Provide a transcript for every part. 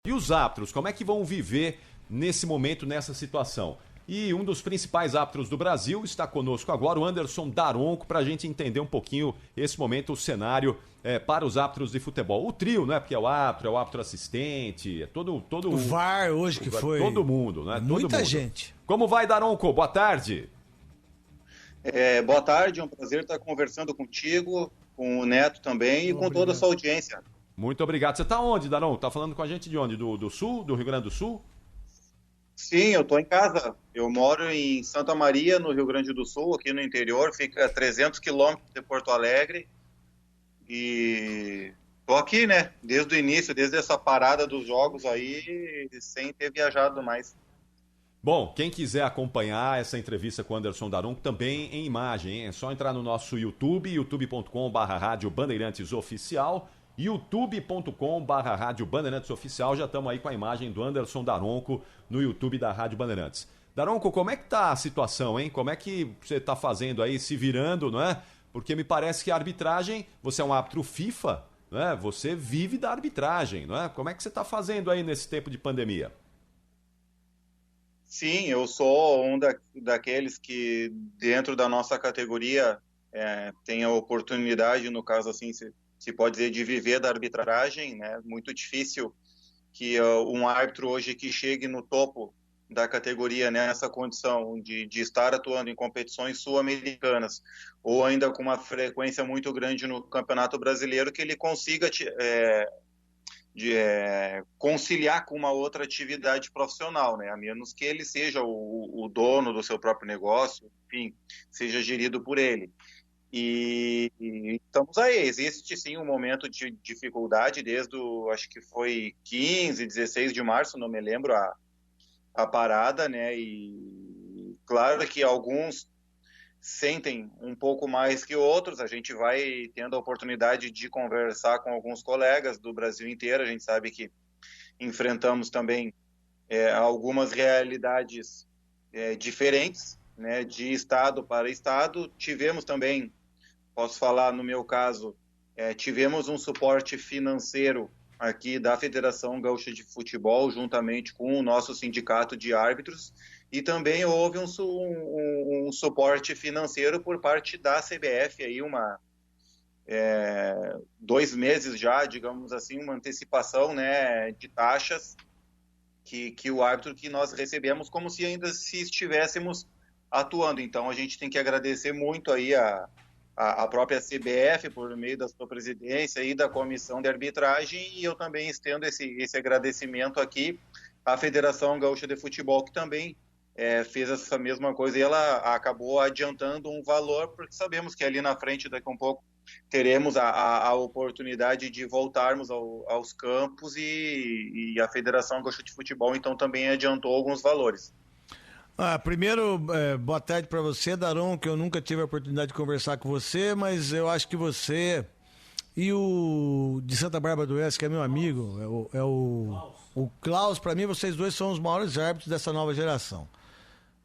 E os árbitros, como é que vão viver nesse momento, nessa situação? E um dos principais árbitros do Brasil está conosco agora, o Anderson Daronco, para a gente entender um pouquinho esse momento, o cenário para os árbitros de futebol. O trio, né? Porque é o árbitro assistente, é todo o VAR hoje que foi. Todo mundo, né? Muita gente. Como vai, Daronco? Boa tarde. Boa tarde, é um prazer estar conversando contigo, com o Neto também e com toda a sua audiência. Muito obrigado. Você está onde, Daronco? Está falando com a gente de onde? Do Sul? Do Rio Grande do Sul? Sim, eu estou em casa. Eu moro em Santa Maria, no Rio Grande do Sul, aqui no interior, fica a 300 quilômetros de Porto Alegre. E estou aqui, né, desde o início, desde essa parada dos jogos aí, sem ter viajado mais. Bom, quem quiser acompanhar essa entrevista com o Anderson Daronco também em imagem, hein? É só entrar no nosso YouTube, youtube.com/Rádio Bandeirantes Oficial, youtube.com/Rádio Bandeirantes Oficial. Já estamos aí com a imagem do Anderson Daronco no YouTube da Rádio Bandeirantes. Daronco, como é que tá a situação, hein? Como é que você está fazendo aí, se virando, não é? Porque me parece que a arbitragem, você é um árbitro FIFA, não é? Você vive da arbitragem, não é? Como é que você está fazendo aí nesse tempo de pandemia? Sim, eu sou um daqueles que, dentro da nossa categoria, tem a oportunidade, no caso assim, se pode dizer, de viver da arbitragem, né? Muito difícil que um árbitro hoje que chegue no topo da categoria nessa condição de estar atuando em competições sul-americanas ou ainda com uma frequência muito grande no Campeonato Brasileiro, que ele consiga conciliar com uma outra atividade profissional, né? A menos que ele seja o dono do seu próprio negócio, enfim, seja gerido por ele. E estamos aí, existe sim um momento de dificuldade desde acho que foi 15, 16 de março, não me lembro a parada, né? E claro que alguns sentem um pouco mais que outros, a gente vai tendo a oportunidade de conversar com alguns colegas do Brasil inteiro, a gente sabe que enfrentamos também algumas realidades diferentes, né, de estado para estado. Tivemos também, posso falar no meu caso, tivemos um suporte financeiro aqui da Federação Gaúcha de Futebol, juntamente com o nosso sindicato de árbitros, e também houve um suporte financeiro por parte da CBF, aí 2 meses já, digamos assim, uma antecipação, né, de taxas que o árbitro que nós recebemos como se ainda se estivéssemos atuando. Então a gente tem que agradecer muito aí a própria CBF por meio da sua presidência e da comissão de arbitragem, e eu também estendo esse agradecimento aqui à Federação Gaúcha de Futebol, que também fez essa mesma coisa, e ela acabou adiantando um valor, porque sabemos que ali na frente, daqui a um pouco, teremos a oportunidade de voltarmos aos campos, e a Federação Gaúcha de Futebol então também adiantou alguns valores. Primeiro, boa tarde para você, Daron, que eu nunca tive a oportunidade de conversar com você, mas eu acho que você e o de Santa Bárbara do Oeste, que é meu amigo, o Klaus, para mim vocês dois são os maiores árbitros dessa nova geração.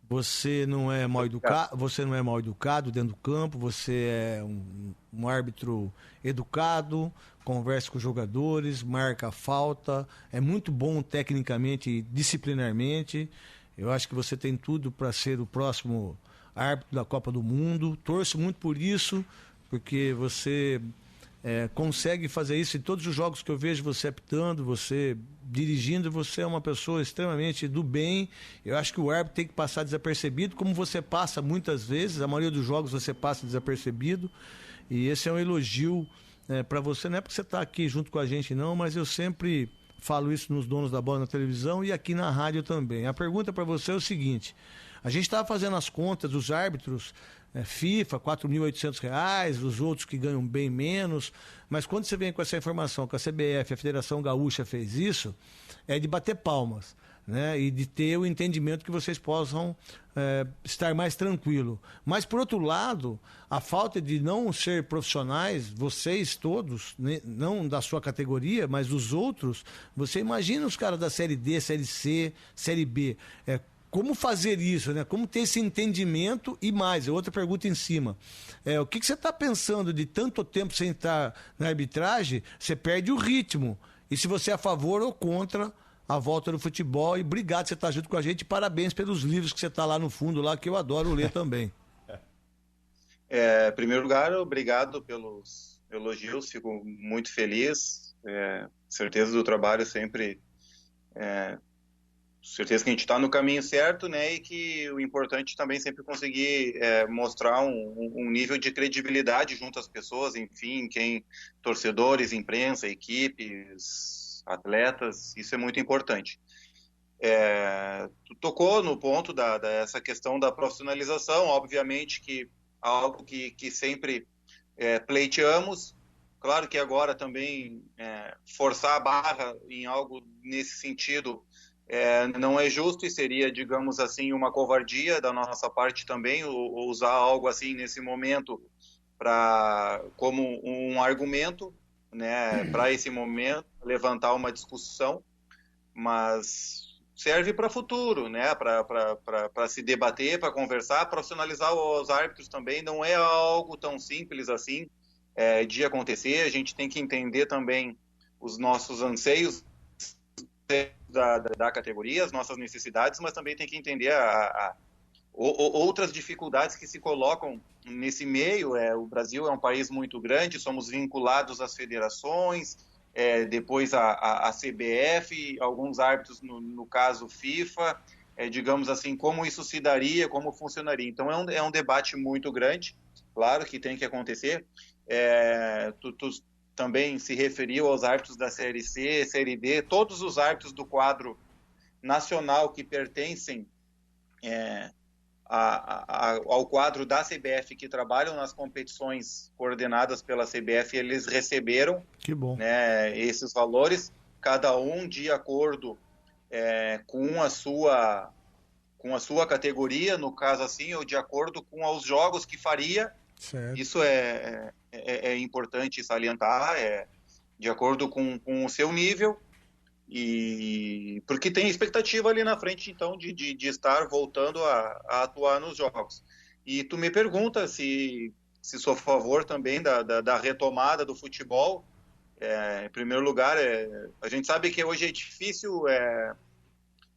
Você não é mal educado dentro do campo, você é um árbitro educado, conversa com os jogadores, marca a falta, é muito bom tecnicamente e disciplinarmente. Eu acho que você tem tudo para ser o próximo árbitro da Copa do Mundo. Torço muito por isso, porque você consegue fazer isso em todos os jogos que eu vejo você apitando, você dirigindo. Você é uma pessoa extremamente do bem. Eu acho que o árbitro tem que passar desapercebido, como você passa muitas vezes. A maioria dos jogos você passa desapercebido. E esse é um elogio para você. Não é porque você está aqui junto com a gente, não, mas eu sempre falo isso nos Donos da Bola na televisão e aqui na rádio também. A pergunta para você é o seguinte: a gente estava fazendo as contas dos árbitros FIFA, R$4.800, os outros que ganham bem menos, mas quando você vem com essa informação que a CBF, a Federação Gaúcha fez isso, é de bater palmas, né? E de ter o entendimento que vocês possam estar mais tranquilo. Mas, por outro lado, a falta de não ser profissionais, vocês todos, né, não da sua categoria, mas dos outros, você imagina os caras da Série D, Série C, Série B, como fazer isso, né? Como ter esse entendimento e mais. Outra pergunta em cima. O que você está pensando de tanto tempo sem estar na arbitragem? Você perde o ritmo. E se você é a favor ou contra a volta do futebol. E obrigado por você estar junto com a gente. Parabéns pelos livros que você está lá no fundo, lá, que eu adoro ler também. Em primeiro lugar, obrigado pelos elogios, fico muito feliz. Certeza do trabalho sempre, certeza que a gente está no caminho certo, né? E que o importante também é sempre conseguir mostrar um nível de credibilidade junto às pessoas, enfim, torcedores, imprensa, equipes, atletas, isso é muito importante. Tu tocou no ponto dessa questão da profissionalização, obviamente que algo que sempre pleiteamos. Claro que agora também forçar a barra em algo nesse sentido não é justo e seria, digamos assim, uma covardia da nossa parte também, usar algo assim nesse momento como um argumento, né, para esse momento, levantar uma discussão, mas serve para futuro, né? Para se debater, para conversar, profissionalizar os árbitros também não é algo tão simples assim de acontecer. A gente tem que entender também os nossos anseios da categoria, as nossas necessidades, mas também tem que entender outras dificuldades que se colocam nesse meio. O Brasil é um país muito grande, somos vinculados às federações, depois a CBF, alguns árbitros, no caso FIFA, digamos assim, como isso se daria, como funcionaria. Então é um debate muito grande, claro que tem que acontecer. Tu também se referiu aos árbitros da Série C, Série D, todos os árbitros do quadro nacional que pertencem ao quadro da CBF, que trabalham nas competições coordenadas pela CBF, eles receberam, que bom, né, esses valores, cada um de acordo com a sua categoria, no caso assim, ou de acordo com os jogos que faria. certo. Isso é importante salientar, de acordo com o seu nível, e porque tem expectativa ali na frente, então, de estar voltando a atuar nos jogos. E tu me pergunta se sou a favor também da retomada do futebol. Em primeiro lugar, a gente sabe que hoje é difícil, a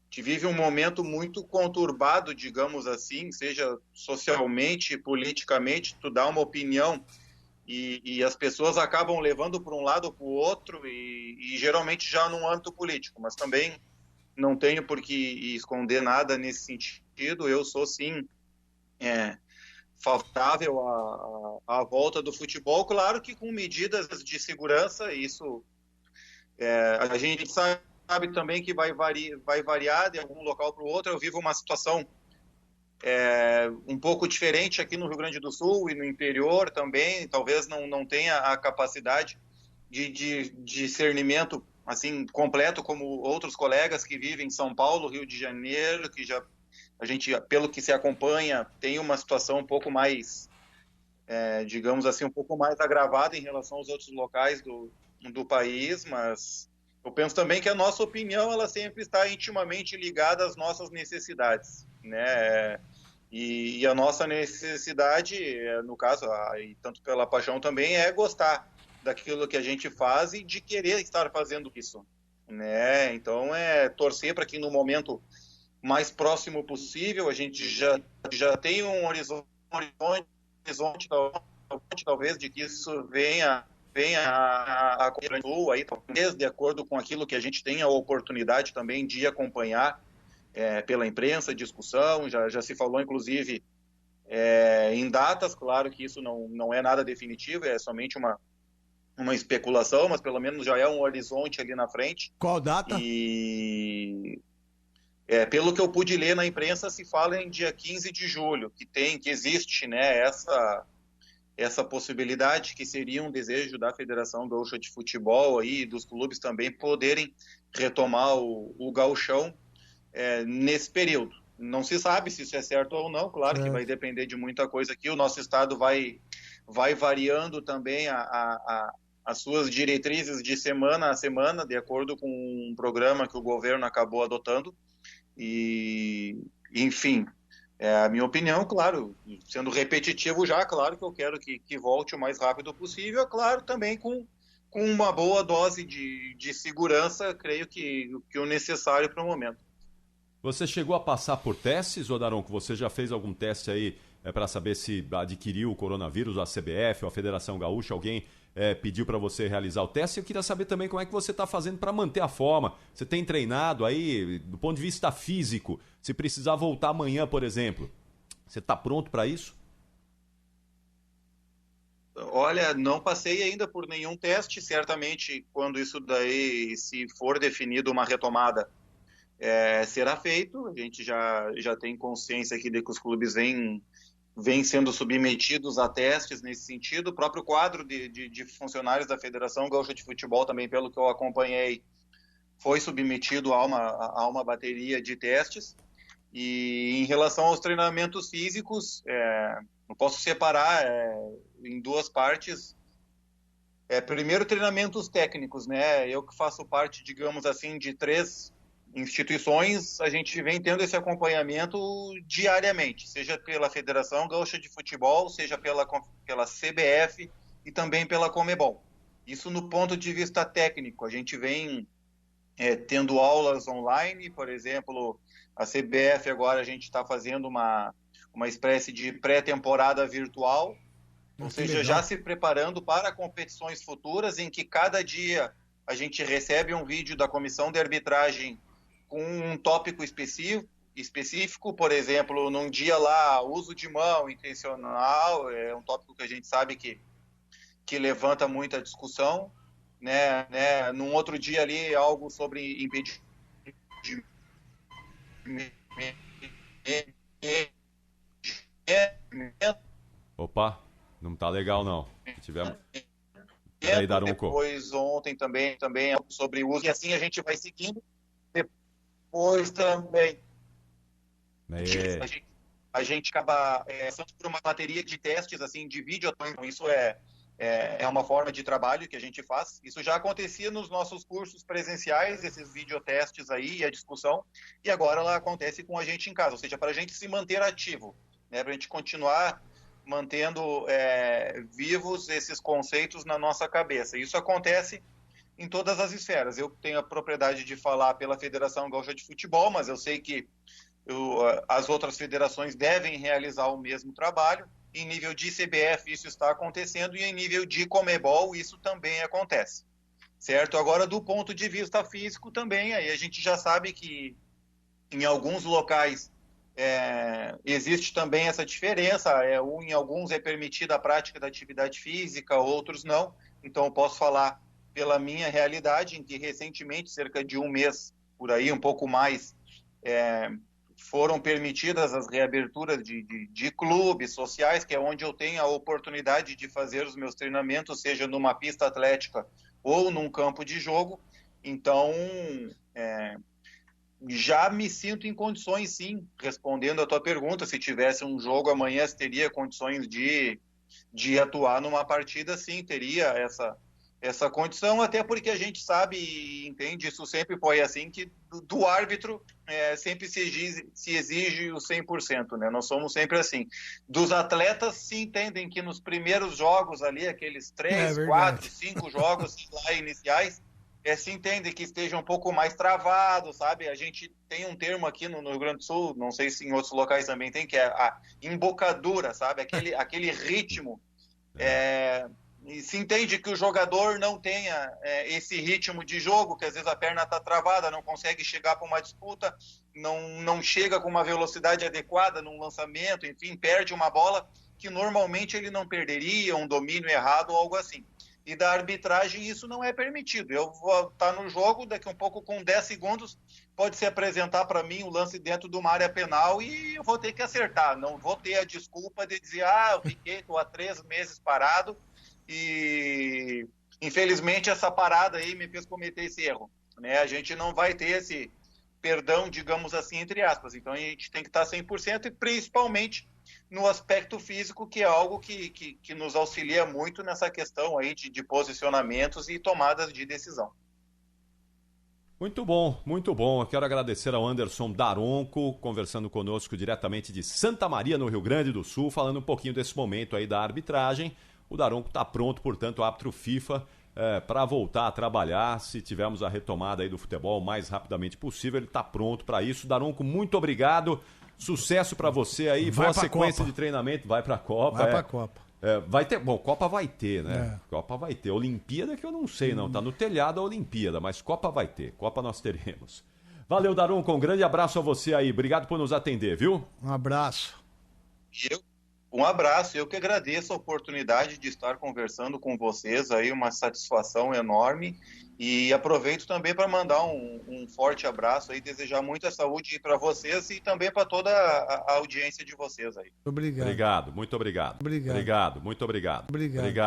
gente vive um momento muito conturbado, digamos assim, seja socialmente, politicamente, tu dá uma opinião e as pessoas acabam levando para um lado ou para o outro, e geralmente já no âmbito político, mas também não tenho por que esconder nada nesse sentido. Eu sou, sim, favorável à volta do futebol, claro que com medidas de segurança. Isso a gente sabe também que vai variar de algum local para o outro. Eu vivo uma situação um pouco diferente aqui no Rio Grande do Sul e no interior também, talvez não tenha a capacidade de discernimento assim completo como outros colegas que vivem em São Paulo, Rio de Janeiro, que já a gente, pelo que se acompanha, tem uma situação um pouco mais, digamos assim, um pouco mais agravada em relação aos outros locais do país, mas eu penso também que a nossa opinião, ela sempre está intimamente ligada às nossas necessidades, né? E a nossa necessidade, no caso, e tanto pela paixão também, é gostar daquilo que a gente faz e de querer estar fazendo isso, né? Então, torcer para que no momento mais próximo possível a gente já tenha um horizonte talvez de que isso venha a acontecer aí, talvez de acordo com aquilo que a gente tenha a oportunidade também de acompanhar pela imprensa, discussão, já se falou inclusive em datas. Claro que isso não é nada definitivo, é somente uma especulação, mas pelo menos já é um horizonte ali na frente. Qual data? E pelo que eu pude ler na imprensa, se fala em dia 15 de julho, que existe, né, essa possibilidade, que seria um desejo da Federação Gaúcha de Futebol e dos clubes também poderem retomar o gauchão nesse período. Não se sabe se isso é certo ou não, claro que vai depender de muita coisa aqui. O nosso estado vai variando também as suas diretrizes de semana a semana, de acordo com um programa que o governo acabou adotando. E, enfim, a minha opinião, claro, sendo repetitivo já, claro que eu quero que volte o mais rápido possível, claro, também com com uma boa dose de segurança, creio que o necessário para o momento. Você chegou a passar por testes, ô Daronco? Você já fez algum teste aí para saber se adquiriu o coronavírus, a CBF ou a Federação Gaúcha? Alguém pediu para você realizar o teste? Eu queria saber também como é que você está fazendo para manter a forma. Você tem treinado aí, do ponto de vista físico, se precisar voltar amanhã, por exemplo. Você está pronto para isso? Olha, não passei ainda por nenhum teste. Certamente, quando isso daí, se for definido uma retomada, será feito. A gente já tem consciência aqui de que os clubes vêm sendo submetidos a testes nesse sentido. O próprio quadro de funcionários da Federação Gaúcha de Futebol, também pelo que eu acompanhei, foi submetido a uma bateria de testes. E em relação aos treinamentos físicos, eu posso separar em duas partes. Primeiro, treinamentos técnicos, né? Eu que faço parte, digamos assim, de 3 instituições, a gente vem tendo esse acompanhamento diariamente, seja pela Federação Gaúcha de Futebol, seja pela CBF e também pela Comebol. Isso no ponto de vista técnico. A gente vem tendo aulas online, por exemplo, a CBF agora a gente está fazendo uma espécie de pré-temporada virtual, ou seja, já se preparando para competições futuras, em que cada dia a gente recebe um vídeo da comissão de arbitragem com um tópico específico, por exemplo, num dia lá, uso de mão intencional, é um tópico que a gente sabe que levanta muita discussão, né? Num outro dia ali, algo sobre impedimento. Opa, não tá legal não. Tivemos... Peraí, Daronco. Depois ontem também sobre o uso, e assim a gente vai seguindo. Depois também a gente acaba passando por uma bateria de testes assim, de vídeo. Então isso é uma forma de trabalho que a gente faz. Isso já acontecia nos nossos cursos presenciais, esses videotestes aí e a discussão, e agora ela acontece com a gente em casa, ou seja, para a gente se manter ativo, né, para a gente continuar mantendo vivos esses conceitos na nossa cabeça. Isso acontece em todas as esferas. Eu tenho a propriedade de falar pela Federação Gaúcha de Futebol, mas eu sei que as outras federações devem realizar o mesmo trabalho. Em nível de CBF isso está acontecendo e em nível de Comebol isso também acontece, certo? Agora, do ponto de vista físico também, aí a gente já sabe que em alguns locais existe também essa diferença, em alguns é permitida a prática da atividade física, outros não. Então eu posso falar pela minha realidade, em que recentemente, cerca de um mês, por aí, um pouco mais, foram permitidas as reaberturas de clubes sociais, que é onde eu tenho a oportunidade de fazer os meus treinamentos, seja numa pista atlética ou num campo de jogo. Então, já me sinto em condições, sim, respondendo a tua pergunta, se tivesse um jogo amanhã, se teria condições de atuar numa partida, sim, teria essa condição, até porque a gente sabe e entende, isso sempre foi assim, que do árbitro sempre se exige o 100%, né? Nós somos sempre assim. Dos atletas se entendem que nos primeiros jogos ali, aqueles 3, 4, 5 jogos lá iniciais, se entende que esteja um pouco mais travado, sabe? A gente tem um termo aqui no Rio Grande do Sul, não sei se em outros locais também tem, que é a embocadura, sabe? Aquele ritmo. E se entende que o jogador não tenha esse ritmo de jogo, que às vezes a perna está travada, não consegue chegar para uma disputa, não chega com uma velocidade adequada num lançamento, enfim, perde uma bola que normalmente ele não perderia, um domínio errado ou algo assim. E da arbitragem isso não é permitido. Eu vou estar no jogo, daqui um pouco, com 10 segundos, pode se apresentar para mim o lance dentro de uma área penal e eu vou ter que acertar. Não vou ter a desculpa de dizer, estou há 3 meses parado, e infelizmente essa parada aí me fez cometer esse erro, né? A gente não vai ter esse perdão, digamos assim, entre aspas. Então a gente tem que estar 100% e principalmente no aspecto físico, que é algo que nos auxilia muito nessa questão aí de posicionamentos e tomadas de decisão. Muito bom, muito bom. Eu quero agradecer ao Anderson Daronco, conversando conosco diretamente de Santa Maria, no Rio Grande do Sul, falando um pouquinho desse momento aí da arbitragem. O Daronco está pronto, portanto, árbitro FIFA, para voltar a trabalhar, se tivermos a retomada aí do futebol o mais rapidamente possível. Ele está pronto para isso. Daronco, muito obrigado. Sucesso para você aí. Boa sequência de treinamento. Vai para a Copa. Vai para a Copa. Vai ter, bom, Copa vai ter, né? Copa vai ter. Olimpíada que eu não sei, não. Tá no telhado a Olimpíada, mas Copa vai ter. Copa nós teremos. Valeu, Daronco. Um grande abraço a você aí. Obrigado por nos atender, viu? Um abraço. Um abraço. Eu que agradeço a oportunidade de estar conversando com vocês aí. Uma satisfação enorme. E aproveito também para mandar um forte abraço aí, desejar muita saúde para vocês e também para toda a audiência de vocês aí. Obrigado. Obrigado, muito obrigado. Obrigado. Obrigado, muito obrigado. Obrigado. Obrigado.